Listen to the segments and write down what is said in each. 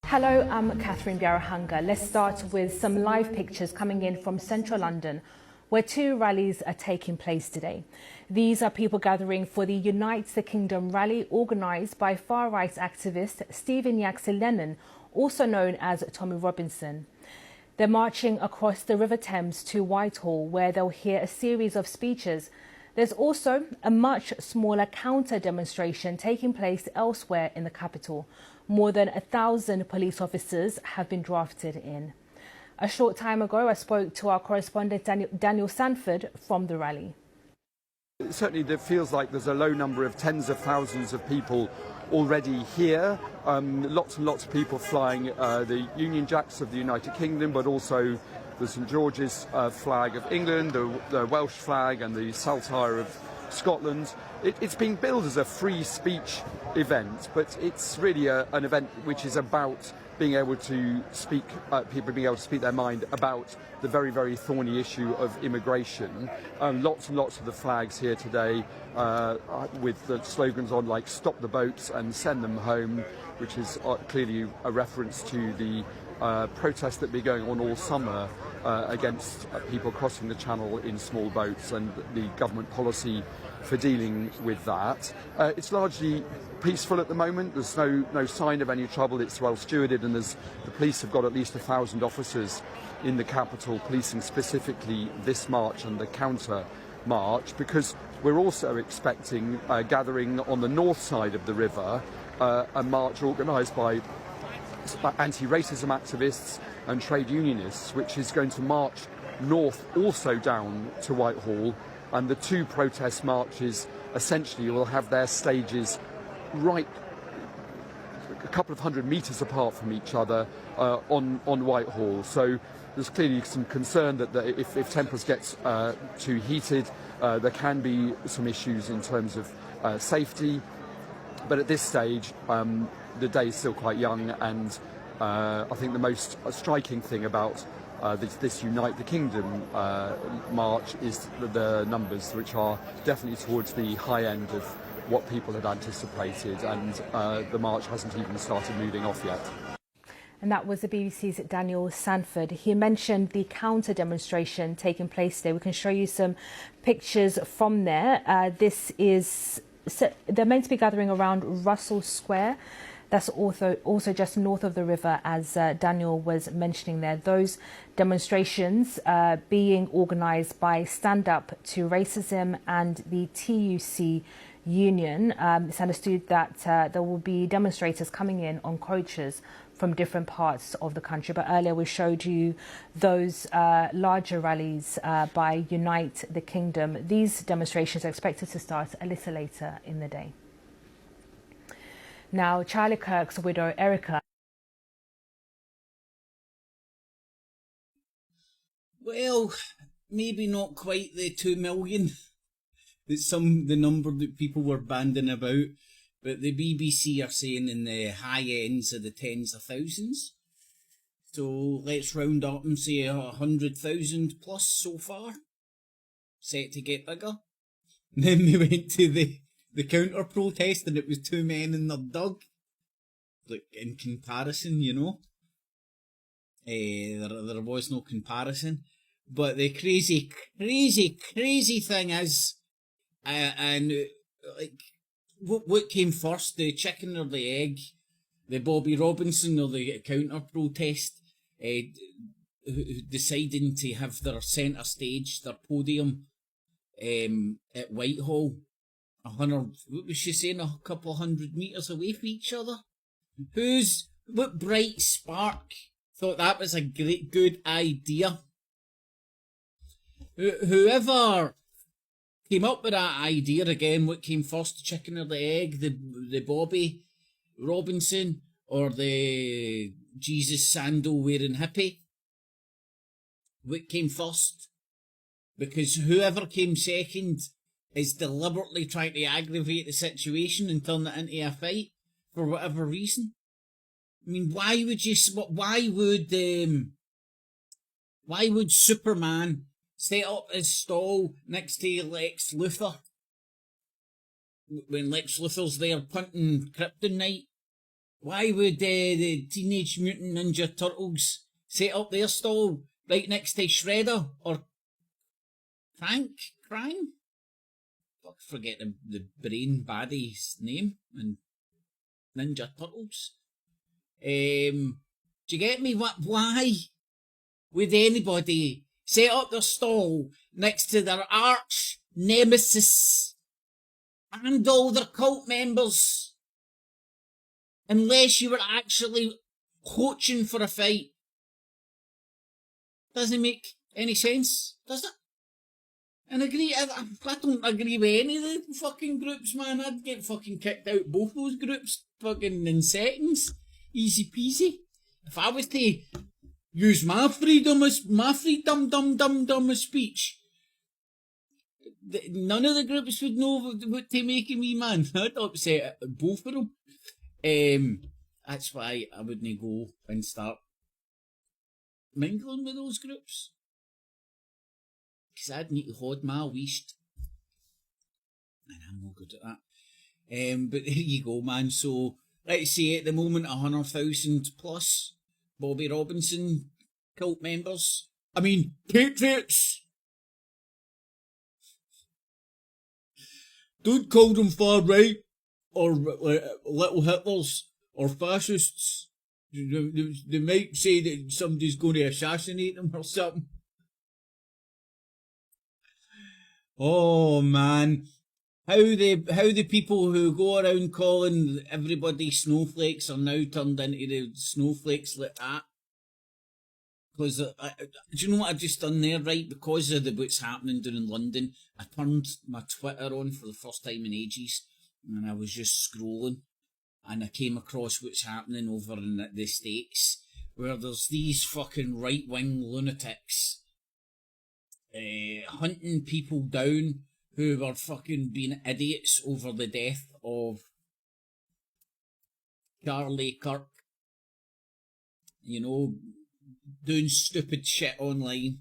Hello, I'm Catherine Biarahanga. Let's start with some live pictures coming in from central London, where two rallies are taking place today. These are people gathering for the Unite the Kingdom rally organised by far-right activist Stephen Yaxley-Lennon, also known as Tommy Robinson. They're marching across the River Thames to Whitehall, where they'll hear a series of speeches. There's also a much smaller counter-demonstration taking place elsewhere in the capital. More than 1,000 police officers have been drafted in. A short time ago, I spoke to our correspondent Daniel Sanford from the rally. Certainly it feels like there's a low number of tens of thousands of people already here. Lots and lots of people flying the Union Jacks of the United Kingdom, but also the St George's flag of England, the Welsh flag and the Saltire of Scotland. It's being billed as a free speech event, but it's really an event which is about being able to speak, people being able to speak their mind about the very, very thorny issue of immigration. Lots and lots of the flags here today with the slogans on like "Stop the boats and send them home," which is clearly a reference to the protests that have been going on all summer against people crossing the channel in small boats and the government policy for dealing with that. It's largely peaceful at the moment. There's no sign of any trouble. It's well stewarded, and the police have got at least 1,000 officers in the capital policing specifically this march and the counter march, because we're also expecting gathering on the north side of the river, a march organised by anti-racism activists and trade unionists, which is going to march north also down to Whitehall, and the two protest marches essentially will have their stages right a couple of hundred metres apart from each other on Whitehall. So there's clearly some concern that if tempers get too heated, there can be some issues in terms of safety. But at this stage, the day is still quite young, and I think the most striking thing about this Unite the Kingdom march is the numbers, which are definitely towards the high end of what people had anticipated, and the march hasn't even started moving off yet. And that was the BBC's Daniel Sanford. He mentioned the counter demonstration taking place today. We can show you some pictures from there. They're meant to be gathering around Russell Square. That's also just north of the river, as Daniel was mentioning there. Those demonstrations being organised by Stand Up to Racism and the TUC Union. It's understood that there will be demonstrators coming in on coaches from different parts of the country. But earlier we showed you those larger rallies by Unite the Kingdom. These demonstrations are expected to start a little later in the day. Now, Charlie Kirk's widow, Erica. Well, maybe not quite the 2 million. That's the number that people were banding about. But the BBC are saying in the high ends of the tens of thousands. So let's round up and say 100,000 plus so far. Set to get bigger. And then we went to the counter-protest, and it was two men and their dog. Like, in comparison, you know. There was no comparison. But the crazy thing is, what came first, the chicken or the egg? The Bobby Robinson or the counter-protest deciding to have their centre stage, their podium at Whitehall, what was she saying, a couple hundred metres away from each other? What bright spark thought that was a good idea? Whoever came up with that idea, again, what came first, the chicken or the egg, the Bobby Robinson or the Jesus sandal wearing hippie? What came first? Because whoever came second is deliberately trying to aggravate the situation and turn it into a fight for whatever reason. I mean, why would Superman set up his stall next to Lex Luthor when Lex Luthor's there punting kryptonite Why would the Teenage Mutant Ninja Turtles set up their stall right next to Shredder or Krang? Fuck, forget the brain baddie's name and Ninja Turtles. Do you get me? Why would anybody set up their stall next to their arch nemesis and all their cult members unless you were actually coaching for a fight? Doesn't make any sense, does it? And I don't agree with any of the fucking groups, man. I'd get fucking kicked out both those groups fucking in seconds. Easy peasy. If I was to use my freedom of speech, none of the groups would know what to make of me, man. I'd upset both of them. That's why I wouldn't go and start mingling with those groups. Because I'd need to hold my leash. And I'm no good at that. But there you go, man. So, let's say at the moment 100,000 plus Bobby Robinson cult members. I mean, patriots! Don't call them far right, or little Hitlers, or fascists. They might say that somebody's going to assassinate them or something. Oh man, how the people who go around calling everybody snowflakes are now turned into the snowflakes like that. Because do you know what I've just done there, right? Because of what's happening down in London, I turned my Twitter on for the first time in ages, and I was just scrolling, and I came across what's happening over in the States, where there's these fucking right-wing lunatics hunting people down who were fucking being idiots over the death of Charlie Kirk. You know, doing stupid shit online,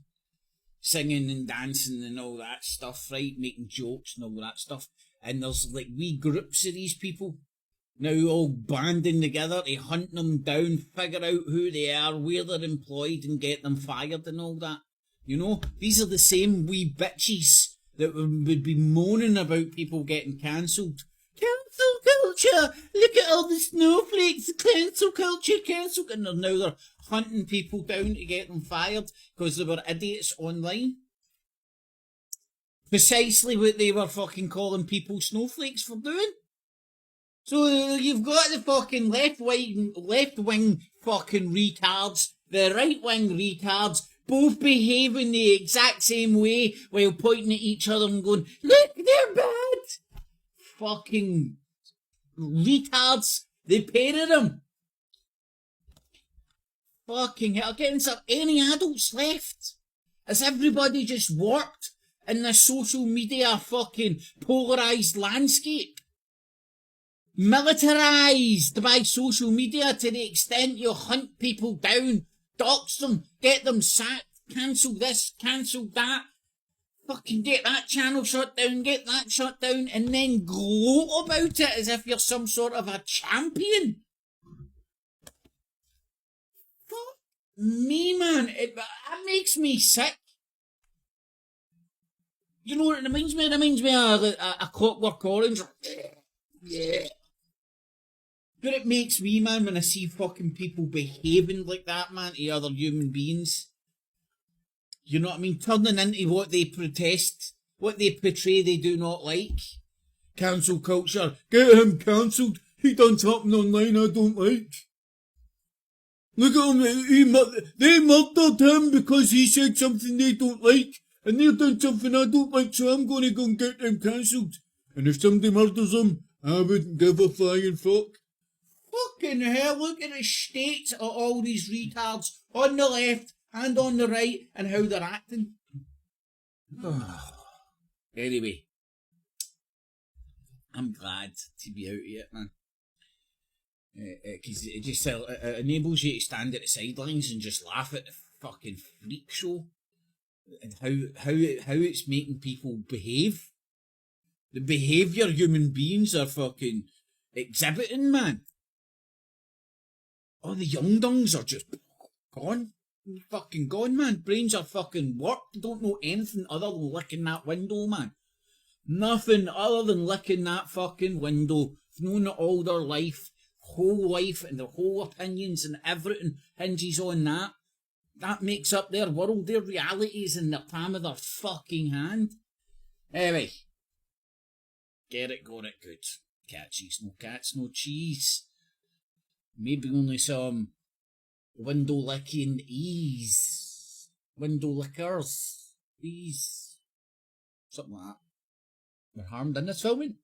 singing and dancing and all that stuff, right? Making jokes and all that stuff. And there's like wee groups of these people now all banding together to hunt them down, figure out who they are, where they're employed and get them fired and all that. You know, these are the same wee bitches that would be moaning about people getting cancelled. Cancel culture! Look at all the snowflakes! Cancel culture! Cancel! And now they're hunting people down to get them fired because they were idiots online. Precisely what they were fucking calling people snowflakes for doing. So you've got the fucking left-wing fucking retards, the right-wing retards, both behaving the exact same way while pointing at each other and going, look, they're bad! Fucking retards, the pair of them. Fucking hell, getting some any adults left? Has everybody just warped in the social media fucking polarised landscape? Militarised by social media to the extent you hunt people down, dox them, get them sacked, cancel this, cancel that, fucking get that channel shut down, get that shut down, and then gloat about it as if you're some sort of a champion. Fuck me, man. That makes me sick. You know what it reminds me? It reminds me of a Clockwork Orange. Yeah. But it makes me, man, when I see fucking people behaving like that, man, to other human beings. You know what I mean? Turning into what they protest, what they portray they do not like. Cancel culture. Get him cancelled. He done something online I don't like. Look at him. They murdered him because he said something they don't like. And they've done something I don't like, so I'm going to go and get them cancelled. And if somebody murders them, I wouldn't give a flying fuck. Fucking hell, look at the state of all these retards on the left and on the right and how they're acting. Anyway, I'm glad to be out of it, man. Because it just enables you to stand at the sidelines and just laugh at the fucking freak show and how it's making people behave. The behaviour human beings are fucking exhibiting, man. Oh, the young dungs are just gone. Fucking gone, man. Brains are fucking warped. They don't know anything other than licking that window, man. Nothing other than licking that fucking window. They've known it all their life. Whole life and their whole opinions and everything hinges on that. That makes up their world. Their realities in the palm of their fucking hand. Anyway. Get it, got it, good. Cat cheese, no cats, no cheese. Maybe only some window licking ease. Window lickers. Ease. Something like that. They're harmed in this filming.